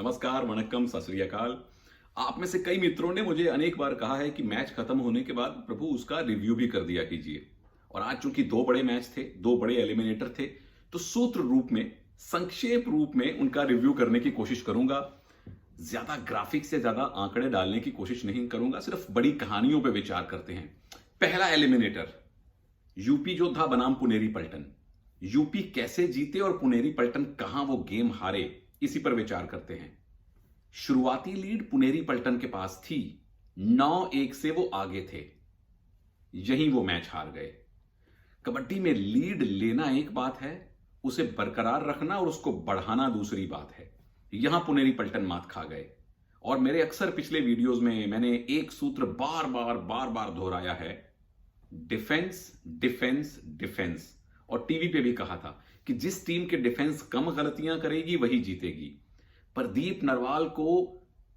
नमस्कार, वणक्कम, सत श्री अकाल। आप में से कई मित्रों ने मुझे अनेक बार कहा है कि मैच खत्म होने के बाद प्रभु उसका रिव्यू भी कर दिया कीजिए। और आज चूंकि दो बड़े मैच थे, दो बड़े एलिमिनेटर थे, तो सूत्र रूप में, संक्षेप रूप में उनका रिव्यू करने की कोशिश करूंगा। ज्यादा ग्राफिक्स से ज्यादा आंकड़े डालने की कोशिश नहीं करूंगा, सिर्फ बड़ी कहानियों पर विचार करते हैं। पहला एलिमिनेटर, यूपी योद्धा बनाम पुनेरी पलटन। यूपी कैसे जीते और पुनेरी पलटन कहां वो गेम हारे, इसी पर विचार करते हैं। शुरुआती लीड पुनेरी पलटन के पास थी, 9-1 से वो आगे थे, यहीं वो मैच हार गए। कबड्डी में लीड लेना एक बात है, उसे बरकरार रखना और उसको बढ़ाना दूसरी बात है। यहां पुनेरी पलटन मात खा गए। और मेरे अक्सर पिछले वीडियोस में मैंने एक सूत्र बार बार दोहराया है, डिफेंस डिफेंस डिफेंस। और टीवी पे भी कहा था कि जिस टीम के डिफेंस कम गलतियां करेगी वही जीतेगी। प्रदीप नरवाल को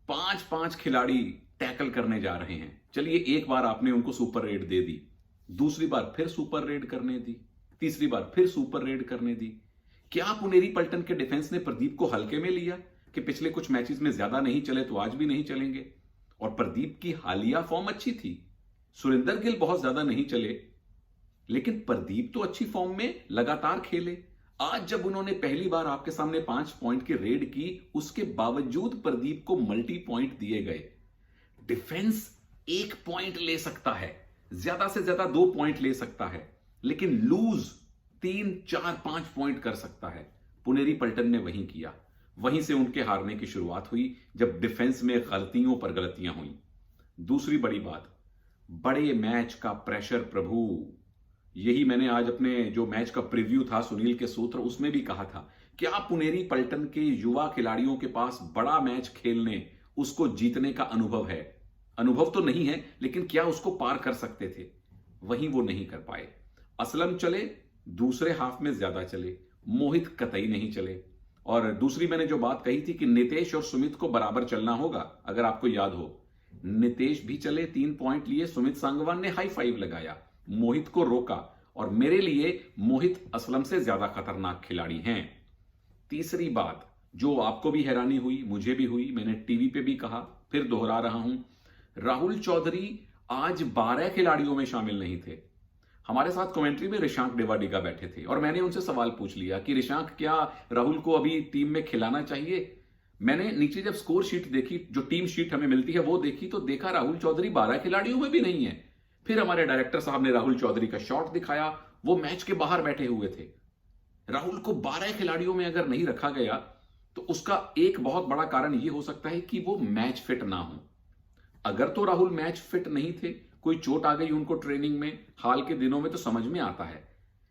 5-5 खिलाड़ी टैकल करने जा रहे हैं। चलिए, एक बार आपने उनको सुपर रेड दे दी, दूसरी बार फिर सुपर रेड करने दी, तीसरी बार फिर सुपर रेड करने दी। क्या पुनेरी पलटन के डिफेंस ने प्रदीप को हल्के में लिया कि पिछले कुछ मैचेस में ज्यादा नहीं चले तो आज भी नहीं चलेंगे? और प्रदीप की हालिया फॉर्म अच्छी थी, सुरेंदर गिल बहुत ज्यादा नहीं चले, लेकिन प्रदीप तो अच्छी फॉर्म में लगातार खेले। आज जब उन्होंने पहली बार आपके सामने 5 पॉइंट की रेड की, उसके बावजूद प्रदीप को मल्टी पॉइंट दिए गए। डिफेंस 1 पॉइंट ले सकता है, ज्यादा से ज्यादा 2 पॉइंट ले सकता है, लेकिन लूज 3, 4, 5 पॉइंट कर सकता है। पुनेरी पलटन ने वहीं किया। वहीं से उनके हारने की शुरुआत हुई, जब डिफेंस में गलतियों पर गलतियां हुई। दूसरी बड़ी बात, बड़े मैच का प्रेशर प्रभु। यही मैंने आज अपने जो मैच का प्रीव्यू था सुनील के सूत्र, उसमें भी कहा था। क्या पुनेरी पलटन के युवा खिलाड़ियों के पास बड़ा मैच खेलने, उसको जीतने का अनुभव है? अनुभव तो नहीं है, लेकिन क्या उसको पार कर सकते थे? वहीं वो नहीं कर पाए। असलम चले, दूसरे हाफ में ज्यादा चले, मोहित कतई नहीं चले। और दूसरी मैंने जो बात कही थी कि नितेश और सुमित को बराबर चलना होगा, अगर आपको याद हो, नितेश भी चले, 3 पॉइंट लिए, सुमित सांगवान ने हाई फाइव लगाया, मोहित को रोका। और मेरे लिए मोहित असलम से ज्यादा खतरनाक खिलाड़ी हैं। तीसरी बात जो आपको भी हैरानी हुई, मुझे भी हुई, मैंने टीवी पे भी कहा, फिर दोहरा रहा हूं, राहुल चौधरी आज 12 खिलाड़ियों में शामिल नहीं थे। हमारे साथ कमेंट्री में ऋषांक देवाडिगा बैठे थे और मैंने उनसे सवाल पूछ लिया कि ऋषांक, क्या राहुल को अभी टीम में खिलाना चाहिए? मैंने नीचे जब स्कोर शीट देखी, जो टीम शीट हमें मिलती है वो देखी, तो देखा राहुल चौधरी 12 खिलाड़ियों में भी नहीं है। फिर हमारे डायरेक्टर साहब ने राहुल चौधरी का शॉट दिखाया, वो मैच के बाहर बैठे हुए थे। राहुल को 12 खिलाड़ियों में अगर नहीं रखा गया तो उसका एक बहुत बड़ा कारण यह हो सकता है कि वो मैच फिट ना हो। अगर तो राहुल मैच फिट नहीं थे, कोई चोट आ गई उनको ट्रेनिंग में हाल के दिनों में, तो समझ में आता है।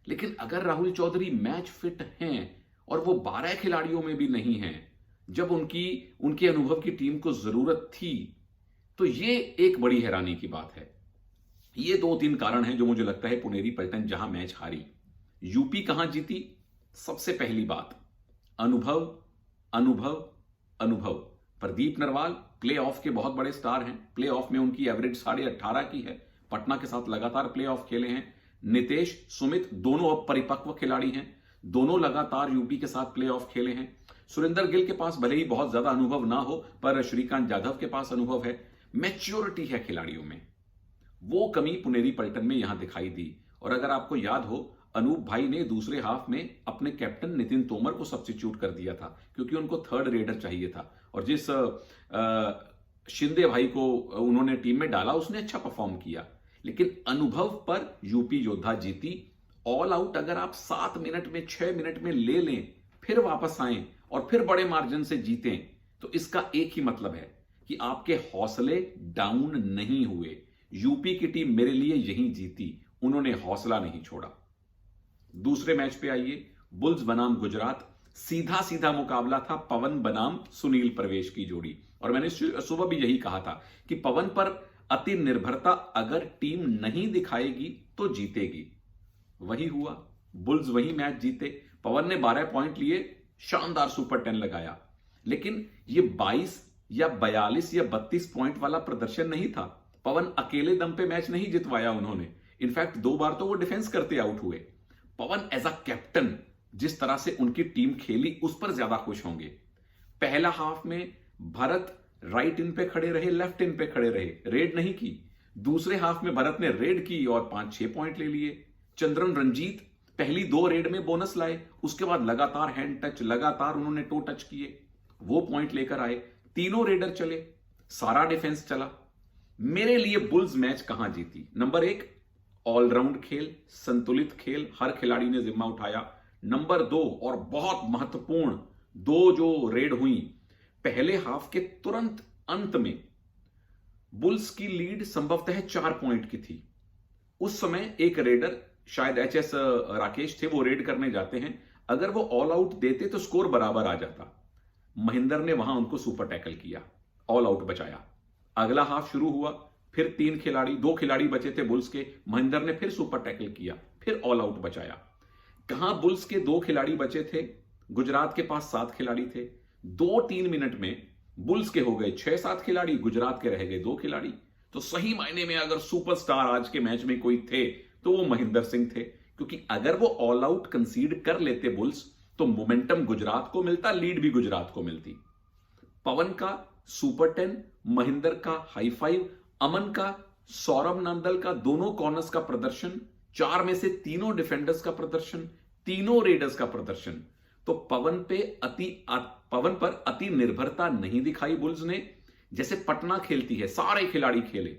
लेकिन अगर राहुल चौधरी मैच फिट हैं और वो 12 खिलाड़ियों में भी नहीं हैं, जब उनके अनुभव की टीम को जरूरत थी, तो ये एक बड़ी हैरानी की बात है। ये 2-3 कारण हैं जो मुझे लगता है पुनेरी पलटन जहां मैच हारी। यूपी कहां जीती? सबसे पहली बात, अनुभव अनुभव अनुभव। प्रदीप नरवाल प्लेऑफ के बहुत बड़े स्टार हैं। प्लेऑफ में उनकी एवरेज 18.5 की है। पटना के साथ लगातार प्लेऑफ खेले हैं। नितेश, सुमित दोनों अब परिपक्व खिलाड़ी हैं, दोनों लगातार यूपी के साथ प्लेऑफ खेले हैं। सुरेंदर गिल के पास भले ही बहुत ज्यादा अनुभव ना हो, पर श्रीकांत जाधव के पास अनुभव है, मैच्योरिटी है खिलाड़ियों में। वो कमी पुनेरी पलटन में यहां दिखाई दी। और अगर आपको याद हो, अनूप भाई ने दूसरे हाफ में अपने कैप्टन नितिन तोमर को सब्स्टिट्यूट कर दिया था, क्योंकि उनको थर्ड रेडर चाहिए था। और जिस शिंदे भाई को उन्होंने टीम में डाला, उसने अच्छा परफॉर्म किया। लेकिन अनुभव पर यूपी योद्धा जीती। ऑल आउट अगर आप 7 मिनट में, 6 मिनट में ले लें, फिर वापस आए और फिर बड़े मार्जिन से जीतें, तो इसका एक ही मतलब है कि आपके हौसले डाउन नहीं हुए। यूपी की टीम मेरे लिए यहीं जीती, उन्होंने हौसला नहीं छोड़ा। दूसरे मैच पे आइए, बुल्स बनाम गुजरात। सीधा सीधा मुकाबला था पवन बनाम सुनील प्रवेश की जोड़ी। और मैंने सुबह भी यही कहा था कि पवन पर अति निर्भरता अगर टीम नहीं दिखाएगी तो जीतेगी। वही हुआ, बुल्स वही मैच जीते। पवन ने 12 पॉइंट लिए, शानदार सुपर 10 लगाया। लेकिन यह 22 या 42 या 32 पॉइंट वाला प्रदर्शन नहीं था। पवन अकेले दम पे मैच नहीं जितवाया उन्होंने। इनफैक्ट 2 बार तो वो डिफेंस करते आउट हुए। पवन एज अ कैप्टन जिस तरह से उनकी टीम खेली, उस पर ज्यादा खुश होंगे। पहला हाफ में भरत राइट इन पे खड़े रहे, लेफ्ट इन पे खड़े रहे, रेड नहीं की। दूसरे हाफ में भरत ने रेड की और 5-6 पॉइंट ले लिए। चंद्रन रंजीत पहली 2 रेड में बोनस लाए, उसके बाद लगातार हैंड टच, लगातार उन्होंने टो टच किए, वो पॉइंट लेकर आए। तीनों रेडर चले, सारा डिफेंस चला। मेरे लिए बुल्स मैच कहां जीती? नंबर 1, ऑलराउंड खेल, संतुलित खेल, हर खिलाड़ी ने जिम्मा उठाया। नंबर 2, और बहुत महत्वपूर्ण 2 जो रेड हुई, पहले हाफ के तुरंत अंत में बुल्स की लीड संभवतः 4 पॉइंट की थी। उस समय एक रेडर, शायद एचएस राकेश थे, वो रेड करने जाते हैं। अगर वो ऑल आउट देते तो स्कोर बराबर आ जाता। महेंद्र ने वहां उनको सुपर टैकल किया, ऑल आउट बचाया। अगला हाफ शुरू हुआ, फिर 2 खिलाड़ी बचे थे बुल्स के, महेंद्र ने फिर सुपर टैकल किया, फिर ऑल आउट बचाया। कहां बुल्स के 2 खिलाड़ी बचे थे, गुजरात के पास 7 खिलाड़ी थे। 2-3 मिनट में बुल्स के हो गए 6-7 खिलाड़ी, गुजरात के रह गए 2 खिलाड़ी। तो सही मायने में अगर सुपरस्टार आज के मैच में कोई थे तो वो महेंद्र सिंह थे, क्योंकि अगर वो ऑल आउट कंसीड कर लेते बुल्स तो मोमेंटम गुजरात को मिलता, लीड भी गुजरात को मिलती। पवन का सुपर 10, महेंद्र का हाई 5, अमन का, सौरभ नंदल का दोनों कॉर्नर्स का प्रदर्शन, 4 में से तीनों डिफेंडर्स का प्रदर्शन, तीनों रेडर्स का प्रदर्शन। तो पवन पर अति निर्भरता नहीं दिखाई बुल्स ने। जैसे पटना खेलती है, सारे खिलाड़ी खेले,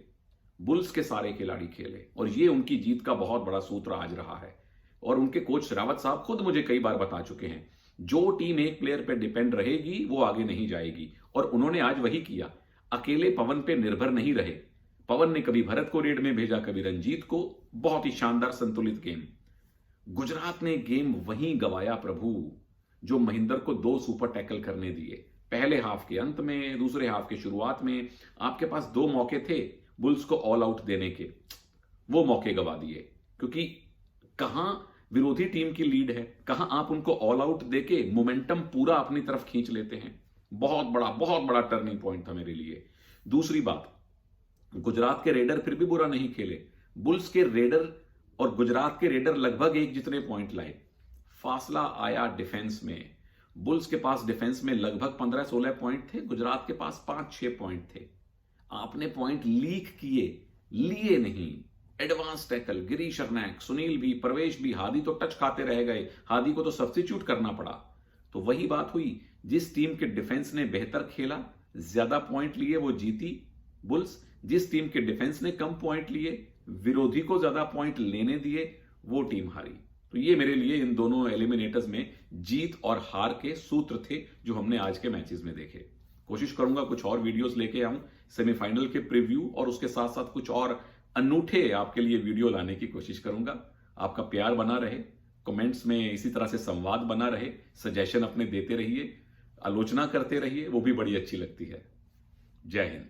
बुल्स के सारे खिलाड़ी खेले, और ये उनकी जीत का बहुत बड़ा सूत्र आज रहा है। और उनके कोच रावत साहब खुद मुझे कई बार बता चुके हैं, जो टीम एक प्लेयर पे डिपेंड रहेगी वो आगे नहीं जाएगी, और उन्होंने आज वही किया। अकेले पवन पे निर्भर नहीं रहे। पवन ने कभी भरत को रेड में भेजा, कभी रंजीत को। बहुत ही शानदार संतुलित गेम। गुजरात ने गेम वहीं गवाया प्रभु, जो महेंद्र को 2 सुपर टैकल करने दिए। पहले हाफ के अंत में, दूसरे हाफ के शुरुआत में आपके पास 2 मौके थे बुल्स को ऑल आउट देने के, वो मौके गवा दिए। क्योंकि कहां विरोधी टीम की लीड है, कहां आप उनको ऑल आउट देके मोमेंटम पूरा अपनी तरफ खींच लेते हैं। बहुत बड़ा टर्निंग पॉइंट था मेरे लिए। दूसरी बात, गुजरात के रेडर फिर भी बुरा नहीं खेले। बुल्स के रेडर और गुजरात के रेडर लगभग एक जितने पॉइंट लाए। फासला आया डिफेंस में। बुल्स के पास डिफेंस में लगभग 15-16 पॉइंट थे, गुजरात के पास 5-6 पॉइंट थे। आपने पॉइंट लीक किए, लिए नहीं। एडवांस टैकल, गिरीश अर्नैक, सुनील भी, प्रवेश भी, हादी तो टच खाते रह गए, हादी को तो सब्स्टिट्यूट करना पड़ा। तो वही बात हुई, जिस टीम के डिफेंस ने बेहतर खेला, ज्यादा पॉइंट लिए, वो जीती बुल्स। जिस टीम के डिफेंस ने कम पॉइंट लिए, विरोधी को ज्यादा पॉइंट लेने दिए, वो टीम हारी। तो ये मेरे लिए इन दोनों एलिमिनेटर्स में जीत और हार के सूत्र थे जो हमने आज के मैचेस में देखे। कोशिश करूंगा कुछ और वीडियोस लेके आऊं, सेमीफाइनल के प्रीव्यू, और उसके साथ साथ कुछ और अनूठे आपके लिए वीडियो लाने की कोशिश करूंगा। आपका प्यार बना रहे, कमेंट्स में इसी तरह से संवाद बना रहे, सजेशन अपने देते रहिए, आलोचना करते रहिए, वो भी बड़ी अच्छी लगती है। जय हिंद।